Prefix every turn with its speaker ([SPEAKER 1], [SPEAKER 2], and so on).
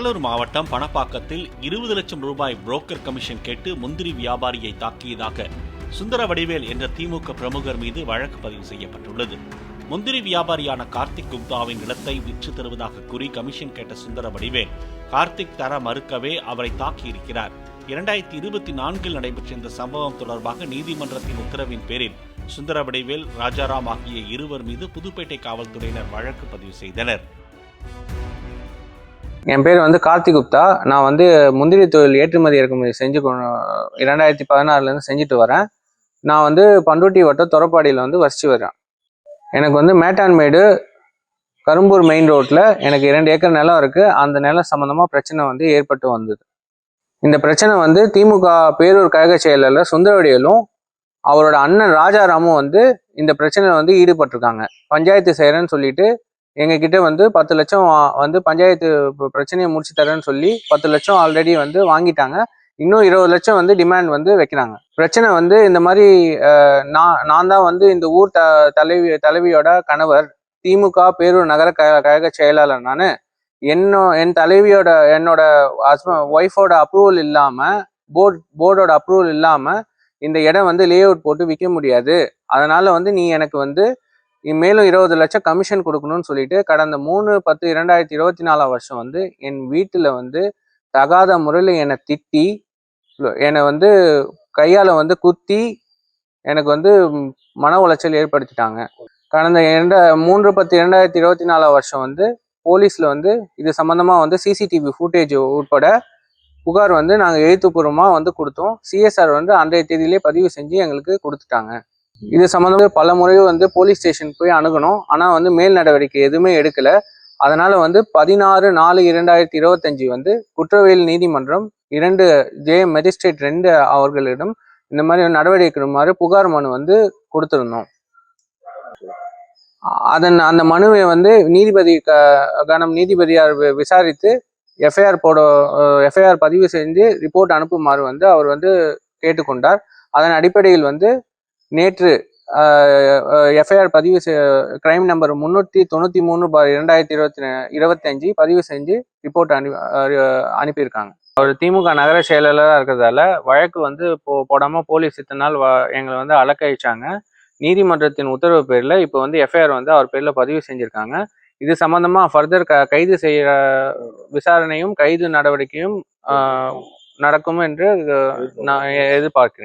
[SPEAKER 1] கடலூர் மாவட்டம் பணப்பாக்கத்தில் 20 லட்சம் ரூபாய் புரோக்கர் கமிஷன் கேட்டு முந்திரி வியாபாரியை தாக்கியதாக சுந்தரவடிவேல் என்ற திமுக பிரமுகர் மீது வழக்கு பதிவு செய்யப்பட்டுள்ளது. முந்திரி வியாபாரியான கார்த்திக் குப்தாவின் நிலத்தை விற்று தருவதாக கூறி கமிஷன் கேட்ட சுந்தரவடிவேல் கார்த்திக் தர மறுக்கவே அவரை தாக்கியிருக்கிறார். 2024 நடைபெற்ற இந்த சம்பவம் தொடர்பாக நீதிமன்றத்தின் உத்தரவின் பேரில் சுந்தரவடிவேல், ராஜாராம் ஆகிய இருவர் மீது புதுப்பேட்டை காவல்துறையினர் வழக்கு பதிவு செய்தனர்.
[SPEAKER 2] என் பேர் கார்த்திக் குப்தா. நான் முந்திரி தொழில் ஏற்றுமதி இறக்குமதி செஞ்சு 2016 செஞ்சுட்டு வரேன். நான் பண்ருட்டி வட்டம் தொரப்பாடியில் வசிச்சு வரேன். எனக்கு மேட்டான்மேடு கரும்பூர் மெயின் ரோட்டில் எனக்கு 2 ஏக்கர் நிலம் இருக்குது. அந்த நிலம் சம்மந்தமாக பிரச்சனை ஏற்பட்டு வந்தது. இந்த பிரச்சனை திமுக பேரூர் கழக செயலாளர் சுந்தரவடிவேலும் அவரோட அண்ணன் ராஜாராமும் இந்த பிரச்சனையில் ஈடுபட்டிருக்காங்க. பஞ்சாயத்து செய்கிறேன்னு சொல்லிட்டு எங்ககிட்ட 10 லட்சம் பஞ்சாயத்து பிரச்சனையை முடிச்சு தரேன்னு சொல்லி 10 லட்சம் ஆல்ரெடி வாங்கிட்டாங்க. இன்னும் 20 லட்சம் டிமாண்ட் வைக்கிறாங்க. பிரச்சனை இந்த மாதிரி நான் தான் இந்த ஊர் தலைவியோட கணவர், திமுக பேரூர் நகர கழக செயலாளர். நான் என் தலைவியோட என்னோட ஒய்ஃபோட அப்ரூவல் இல்லாம, போர்டோட அப்ரூவல் இல்லாம இந்த இடம் லே அவுட் போட்டு விற்க முடியாது. அதனால நீ எனக்கு மேலும் 20 லட்சம் கமிஷன் கொடுக்கணும்னு சொல்லிட்டு கடந்த 3/10/2024 என் வீட்டுல தகாத முறையில் என்னை திட்டி, என்னை கையால குத்தி எனக்கு மன உளைச்சல் ஏற்படுத்திட்டாங்க. கடந்த 3/10/2024 போலீஸ்ல இது சம்பந்தமா சிசிடிவி ஃபுட்டேஜ் உட்பட புகார் நாங்கள் எழுத்துப்பூர்வமாக கொடுத்தோம். சிஎஸ்ஆர் அன்றைய தேதியிலே பதிவு செஞ்சு எங்களுக்கு கொடுத்துட்டாங்க. இது சம்பந்தமாக பல முறை போலீஸ் ஸ்டேஷன் போய் அணுகணும். ஆனால் மேல் நடவடிக்கை எதுவுமே எடுக்கல. அதனால 16/4/2025 குற்றவியல் நீதிமன்றம் 2 மேஜிஸ்ட்ரேட் 2 அவர்களிடம் இந்த மாதிரி நடவடிக்கை எடுக்குமாறு புகார் மனு கொடுத்துருந்தோம். அந்த மனுவை நீதிபதி நீதிபதியார் விசாரித்து எஃப்ஐஆர் பதிவு செஞ்சு ரிப்போர்ட் அனுப்புமாறு அவர் கேட்டுக்கொண்டார். அதன் அடிப்படையில் நேற்று எஃப்ஐஆர் பதிவு கிரைம் நம்பர் 393/2025 பதிவு செஞ்சு ரிப்போர்ட் அனுப்பியிருக்காங்க. அவர் திமுக நகர செயலாளராக இருக்கிறதால வழக்கு போடாம போலீஸ் இத்தனை நாள் எங்களை அலக்கழிச்சாங்க. நீதிமன்றத்தின் உத்தரவு பேரில் இப்போ எஃப்ஐஆர் அவர் பேரில் பதிவு செஞ்சிருக்காங்க. இது சம்பந்தமா ஃபர்தர் கைது செய்யற விசாரணையும் கைது நடவடிக்கையும் நடக்கும் என்று நான் எதிர்பார்க்கிறேன்.